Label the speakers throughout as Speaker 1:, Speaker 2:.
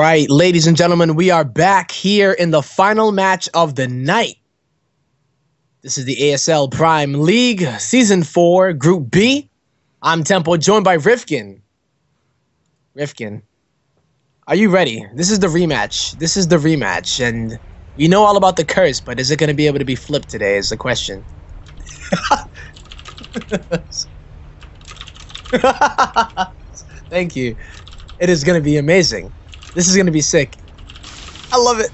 Speaker 1: right, ladies and gentlemen, we are back here in the final match of the night. This is the ASL Prime League, Season 4, Group B. I'm Tempo, joined by Rifkin. Rifkin, are you ready? This is the rematch. And you know all about the curse, but is it going to be able to be flipped today is the question. Thank you. It is going to be amazing. This is going to be sick. I love it.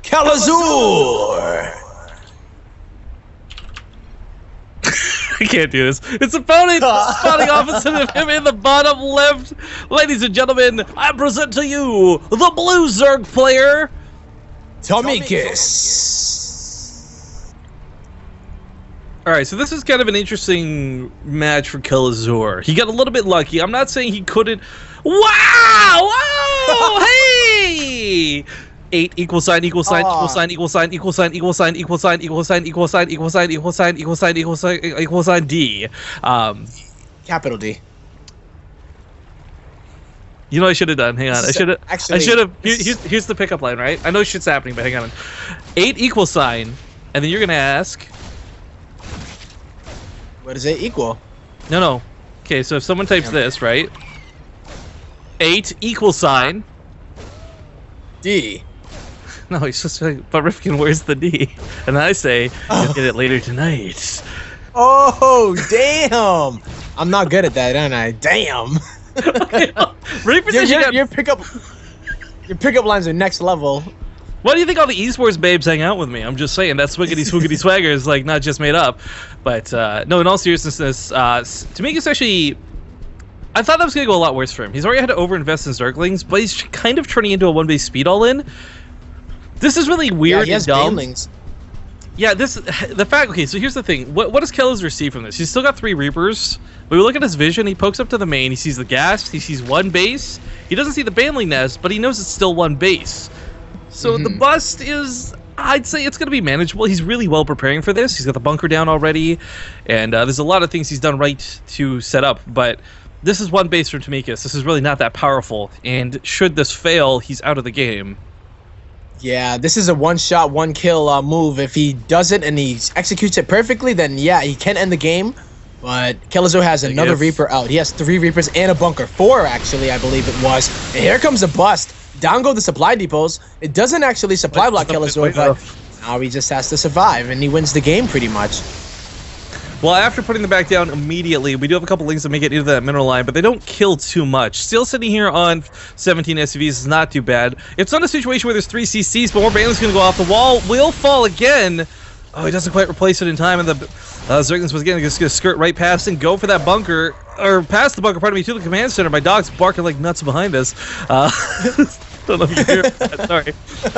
Speaker 1: Kelazhur!
Speaker 2: I can't do this. Its opponent spotting opposite of him in the bottom left. Ladies and gentlemen, I present to you the blue Zerg player,
Speaker 1: TomikuS.
Speaker 2: Alright, so this is kind of an interesting match for Kelazhur. He got a little bit lucky. I'm not saying he couldn't. Wow! Whoa! Hey! 8 equal sign equal sign equal sign equal sign equal sign equal sign equal sign equal sign equal sign equal sign equal sign equal sign equal sign equal sign D.
Speaker 1: Capital D.
Speaker 2: You know what I should have done? Hang on. I should have. Here's the pickup line, right? I know shit's happening, but hang on. 8 equal sign, and then you're gonna ask.
Speaker 1: What is it equal?
Speaker 2: No. Okay, so if someone types this, right? 8 equal sign.
Speaker 1: D.
Speaker 2: No, he's just saying, but Rifkin, where's the D? And I say, you'll get it later tonight.
Speaker 1: Oh, damn! I'm not good at that, aren't I? Damn.
Speaker 2: Okay,
Speaker 1: your pickup lines are next level.
Speaker 2: Why do you think all the esports babes hang out with me? I'm just saying, that swiggity swoogity swagger is like not just made up. But no, in all seriousness, TomikuS actually, I thought that was going to go a lot worse for him. He's already had to overinvest in Zerglings, but he's kind of turning into a one-base speed all-in. This is really weird and dumb. Banelings. Yeah, okay, so here's the thing. What does Kelazhur see from this? He's still got 3 Reapers. When we look at his vision, he pokes up to the main, he sees the gas, he sees 1 base. He doesn't see the Baneling nest, but he knows it's still 1 base. So the bust is, I'd say it's going to be manageable. He's really well preparing for this. He's got the bunker down already, and there's a lot of things he's done right to set up, but this is 1 base from TomikuS. This is really not that powerful, and should this fail, he's out of the game.
Speaker 1: Yeah, this is a one-shot, one-kill move. If he does it and he executes it perfectly, then yeah, he can end the game. But Kelazhur has another Reaper out. He has 3 Reapers and a bunker. 4, actually, I believe it was. And here comes a bust. Down go the supply depots. It doesn't actually supply block Kelazhur, but now he just has to survive, and he wins the game pretty much.
Speaker 2: Well, after putting them back down immediately, we do have a couple links that make it into that mineral line, but they don't kill too much. Still sitting here on 17 SCVs is not too bad. It's not a situation where there's 3 CCs, but more Baneling's going to go off. The wall will fall again. Oh, he doesn't quite replace it in time, and the Zerglings was again just going to skirt right past and go for that bunker, or past the bunker, pardon me, to the command center. My dog's barking like nuts behind us. Don't know if you can hear that, sorry.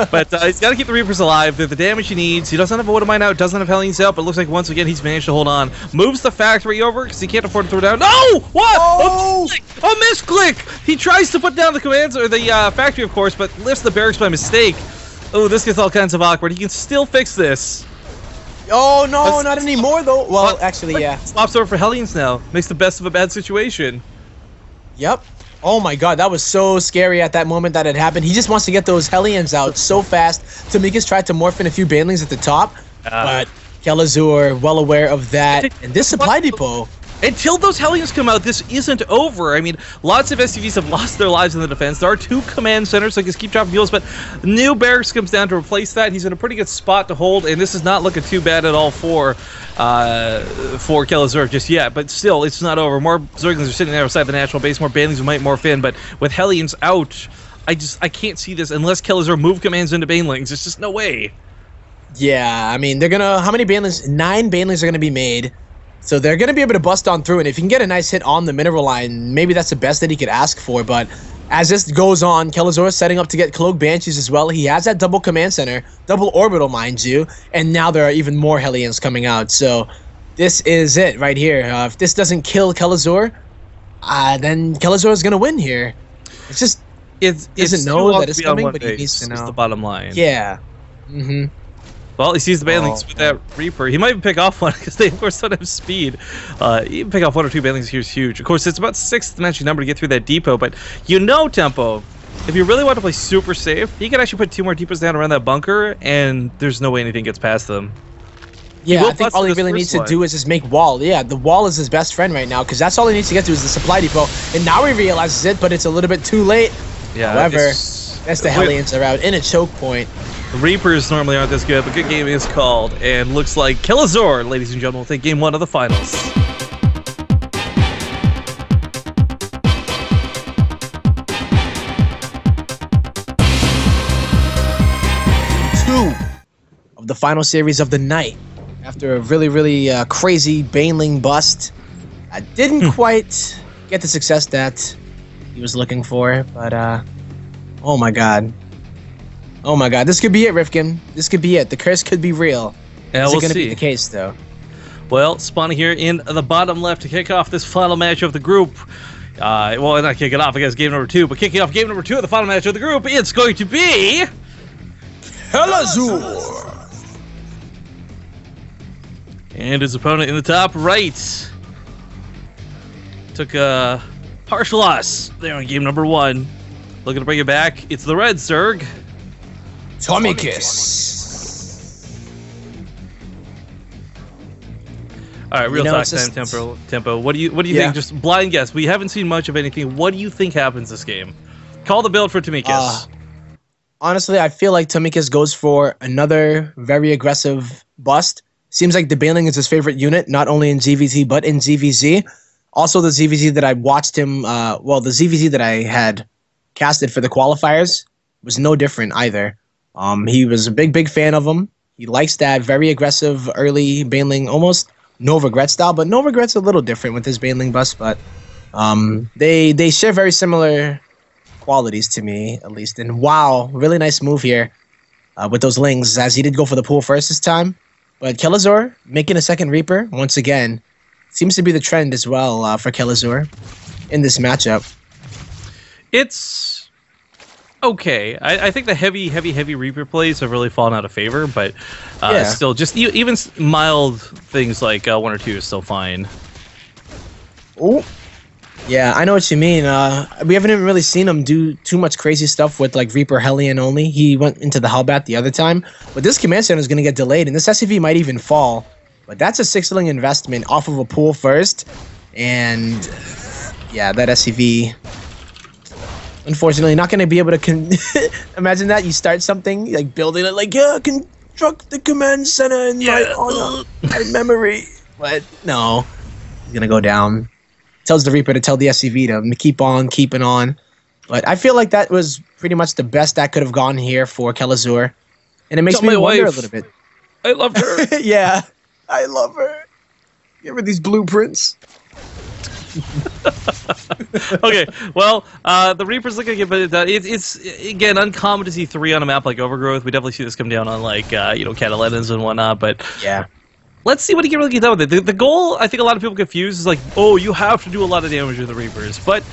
Speaker 2: But he's got to keep the Reapers alive. They're the damage he needs. He doesn't have a Wood of Mine out, doesn't have Hellions out, but it looks like once again he's managed to hold on. Moves the factory over because he can't afford to throw down. No! What?
Speaker 1: Oh!
Speaker 2: A misclick! He tries to put down the commands, or the factory, of course, but lifts the barracks by mistake. Oh, this gets all kinds of awkward. He can still fix this.
Speaker 1: Oh, no, not anymore, though. Well, actually, yeah.
Speaker 2: Swaps over for Hellions now. Makes the best of a bad situation.
Speaker 1: Yep. Oh my god, that was so scary at that moment that it happened. He just wants to get those Hellions out so fast. TomikuS tried to morph in a few Banelings at the top, but Kelazhur, well aware of that. And this supply depot...
Speaker 2: Until those Hellions come out, this isn't over. I mean, lots of SCVs have lost their lives in the defense. There are 2 command centers, so he can keep dropping fuels, but new barracks comes down to replace that. He's in a pretty good spot to hold, and this is not looking too bad at all for Kelazhur just yet. But still, it's not over. More Zerglings are sitting there outside the natural base. More Banelings might morph in, but with Hellions out, I can't see this unless Kelazhur move commands into Banelings. There's just no way.
Speaker 1: Yeah, I mean, they're gonna... How many Banelings? 9 Banelings are gonna be made. So they're going to be able to bust on through, and if he can get a nice hit on the mineral line, maybe that's the best that he could ask for. But as this goes on, Kelazhur is setting up to get Cloak Banshees as well. He has that double command center, double orbital, mind you, and now there are even more Hellions coming out. So this is it right here. If this doesn't kill Kelazhur, then Kelazhur is going to win here. It's just doesn't know that it's coming, but he needs to know.
Speaker 2: That's the bottom line.
Speaker 1: Yeah.
Speaker 2: Well, he sees the banelings with that Reaper. He might even pick off one because they, of course, don't have speed. Even pick off 1 or 2 banelings here is huge. Of course, it's about 6th magic number to get through that depot, but you know, Tempo, if you really want to play super safe, he can actually put 2 more depots down around that bunker, and there's no way anything gets past them.
Speaker 1: Yeah, I think all he really needs to do is just make wall. Yeah, the wall is his best friend right now, because that's all he needs to get to is the supply depot. And now he realizes it, but it's a little bit too late.
Speaker 2: Yeah,
Speaker 1: however, that's the Hellions are out in a choke point.
Speaker 2: Reapers normally aren't this good, but good game is called, and looks like Kelazhur, ladies and gentlemen, will take game 1 of the finals.
Speaker 1: Of the final series of the night, after a really crazy baneling bust. I didn't quite get the success that he was looking for, but oh my god, this could be it, Rifkin. This could be it. The curse could be real.
Speaker 2: Yeah,
Speaker 1: Is
Speaker 2: we'll
Speaker 1: it going to
Speaker 2: see.
Speaker 1: be the case though?
Speaker 2: Well, spawning here in the bottom left to kick off this final match of the group. Well, not kick it off, I guess, game number 2, but kicking off game number 2 of the final match of the group, it's going to be
Speaker 1: Kelazhur!
Speaker 2: And his opponent in the top right took a partial loss there on game number 1. Looking to bring it back, it's the red Zerg.
Speaker 1: TomikuS!
Speaker 2: All right, real talk time, Tempo. What do you think? Just blind guess. We haven't seen much of anything. What do you think happens this game? Call the build for TomikuS.
Speaker 1: Honestly, I feel like TomikuS goes for another very aggressive bust. Seems like the Baneling is his favorite unit, not only in GVZ, but in ZVZ. Also, the ZVZ that I watched him, the ZVZ that I had casted for the qualifiers was no different either. He was a big fan of him. He likes that very aggressive early Baneling, almost no regret style, but no regret's a little different with his Baneling bust, but they share very similar qualities to me, at least. And wow, really nice move here with those Lings, as he did go for the pool first this time. But Kelazhur making a second Reaper once again seems to be the trend as well for Kelazhur in this matchup.
Speaker 2: It's okay. I think the heavy Reaper plays have really fallen out of favor, but still, just even mild things like 1 or 2 is still fine.
Speaker 1: Oh, yeah, I know what you mean. We haven't even really seen him do too much crazy stuff with like Reaper Hellion only. He went into the Hellbat the other time, but this command center is going to get delayed, and this SCV might even fall. But that's a 6-ling investment off of a pool first, and yeah, that SCV, unfortunately, not going to be able to imagine that you start something like building it, like construct the command center in my honor, my memory, but no, he's going to go down. Tells the Reaper to tell the SCV to keep on keeping on. But I feel like that was pretty much the best that could have gone here for Kelazhur. And it makes me wonder a little bit.
Speaker 2: I love her.
Speaker 1: Yeah, I love her. Give her these blueprints.
Speaker 2: Okay, well, the Reaper's looking to get done. It's again uncommon to see 3 on a map like Overgrowth. We definitely see this come down on like Cataletans and whatnot. But
Speaker 1: yeah.
Speaker 2: Let's see what he can really get done with it. The goal, I think a lot of people confuse, is like, oh, you have to do a lot of damage with the Reapers. But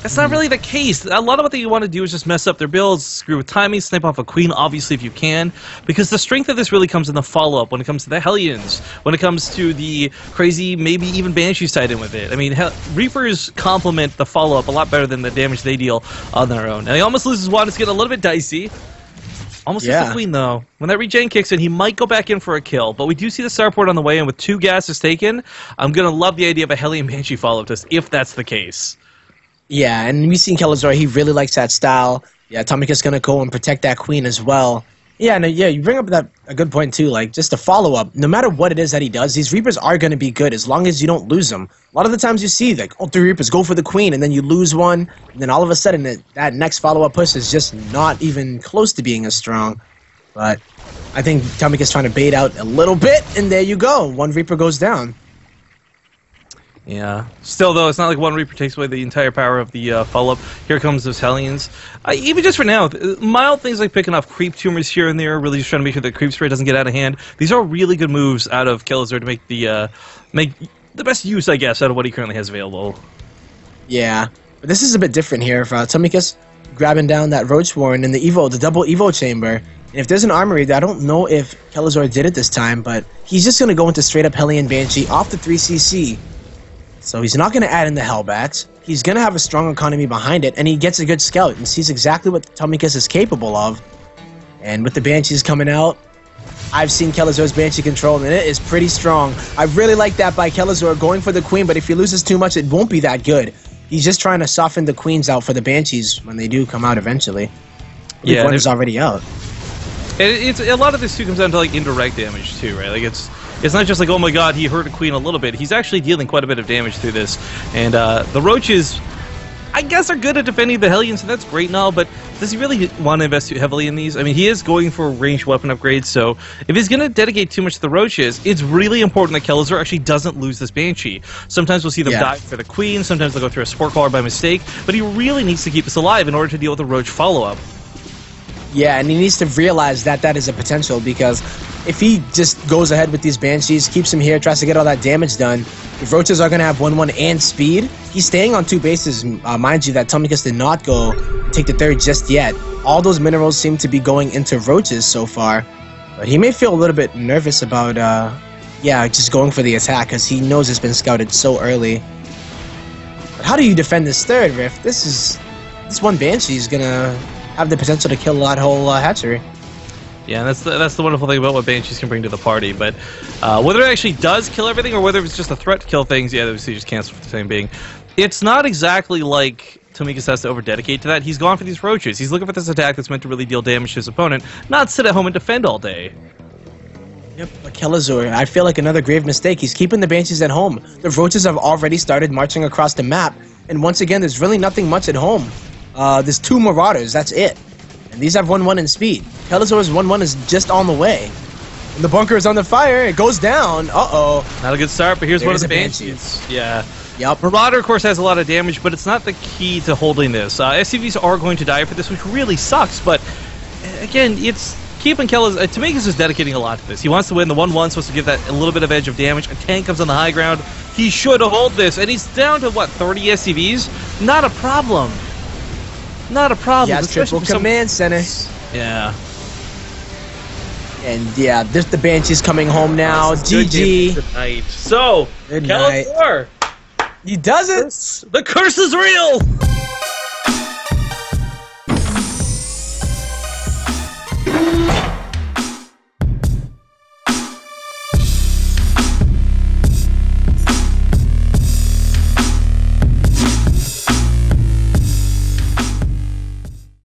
Speaker 2: that's not really the case. A lot of what they want to do is just mess up their builds, screw with timing, snipe off a Queen, obviously, if you can. Because the strength of this really comes in the follow-up, when it comes to the Hellions, when it comes to the crazy, maybe even Banshees tied in with it. I mean, Reapers complement the follow-up a lot better than the damage they deal on their own. And he almost loses one. It's getting a little bit dicey. Almost hits the Queen, though. When that regen kicks in, he might go back in for a kill. But we do see the starport on the way, and with 2 gases taken, I'm going to love the idea of a Hellion Banshee follow-up test, if that's the case.
Speaker 1: Yeah, and we've seen Kelazhur, he really likes that style. Yeah, TomikuS going to go and protect that Queen as well. Yeah, no, yeah, you bring up a good point, too. Like, just a follow-up. No matter what it is that he does, these Reapers are going to be good as long as you don't lose them. A lot of the times you see, like, 3 Reapers go for the Queen, and then you lose one, and then all of a sudden that next follow-up push is just not even close to being as strong. But I think TomikuS trying to bait out a little bit, and there you go. 1 Reaper goes down.
Speaker 2: Yeah. Still, though, it's not like 1 Reaper takes away the entire power of the follow-up. Here comes those Hellions. Even just for now, mild things like picking off creep tumors here and there, really just trying to make sure the creep spray doesn't get out of hand. These are really good moves out of Kelazhur to make the best use, I guess, out of what he currently has available.
Speaker 1: Yeah. But this is a bit different here for TomikuS. grabbing down that Roach Warren in the double Evo chamber. And if there's an armory, I don't know if Kelazhur did it this time, but he's just going to go into straight up Hellion Banshee off the 3cc. So he's not going to add in the Hellbats. He's going to have a strong economy behind it, and he gets a good scout and sees exactly what TomikuS is capable of. And with the Banshees coming out, I've seen Kelazhur's Banshee control, and it is pretty strong. I really like that by Kelazhur going for the Queen, but if he loses too much, it won't be that good. He's just trying to soften the Queens out for the Banshees when they do come out eventually. The one is already out.
Speaker 2: It's a lot of this too comes down to like indirect damage too, right? Like it's not just like, oh my god, he hurt a Queen a little bit. He's actually dealing quite a bit of damage through this, and the Roaches, I guess, are good at defending the Hellions, and that's great and all, but does he really want to invest too heavily in these? I mean, he is going for ranged weapon upgrades, so if he's going to dedicate too much to the Roaches, it's really important that Kelazhur actually doesn't lose this Banshee. Sometimes we'll see them die for the Queen, sometimes they'll go through a Sport Caller by mistake, but he really needs to keep this alive in order to deal with the Roach follow-up.
Speaker 1: Yeah, and he needs to realize that that is a potential, because if he just goes ahead with these Banshees, keeps him here, tries to get all that damage done, the Roaches are going to have 1-1 and speed. He's staying on 2 bases, mind you, that TomikuS did not go take the 3rd just yet. All those minerals seem to be going into Roaches so far, but he may feel a little bit nervous about, just going for the attack, because he knows it's been scouted so early. But how do you defend this 3rd, Rift? This one Banshee is going to have the potential to kill that whole hatchery.
Speaker 2: Yeah, and that's the wonderful thing about what Banshees can bring to the party. But whether it actually does kill everything or whether it's just a threat to kill things, yeah, obviously just cancel for the time being. It's not exactly like TomikuS has to over-dedicate to that. He's gone for these Roaches. He's looking for this attack that's meant to really deal damage to his opponent, not sit at home and defend all day.
Speaker 1: Yep, but Kelazhur, I feel like another grave mistake. He's keeping the Banshees at home. The Roaches have already started marching across the map, and once again, there's really nothing much at home. There's 2 Marauders, that's it. And these have 1-1 in speed. Kelazhur's 1-1 is just on the way. And the bunker is on the fire, it goes down. Uh-oh.
Speaker 2: Not a good start, but here's one of the Banshees. Yeah.
Speaker 1: Yep.
Speaker 2: Marauder, of course, has a lot of damage, but it's not the key to holding this. SCVs are going to die for this, which really sucks, but again, it's keeping TomikuS is dedicating a lot to this. He wants to win. The 1-1 supposed to give that a little bit of edge of damage. A tank comes on the high ground. He should hold this, and he's down to, what, 30 SCVs? Not a problem. Not a problem.
Speaker 1: Yeah, it's triple command center.
Speaker 2: Yeah.
Speaker 1: And yeah, there's the Banshees coming home now. GG.
Speaker 2: Good night. So, Kelazhur.
Speaker 1: He does it.
Speaker 2: The curse is real.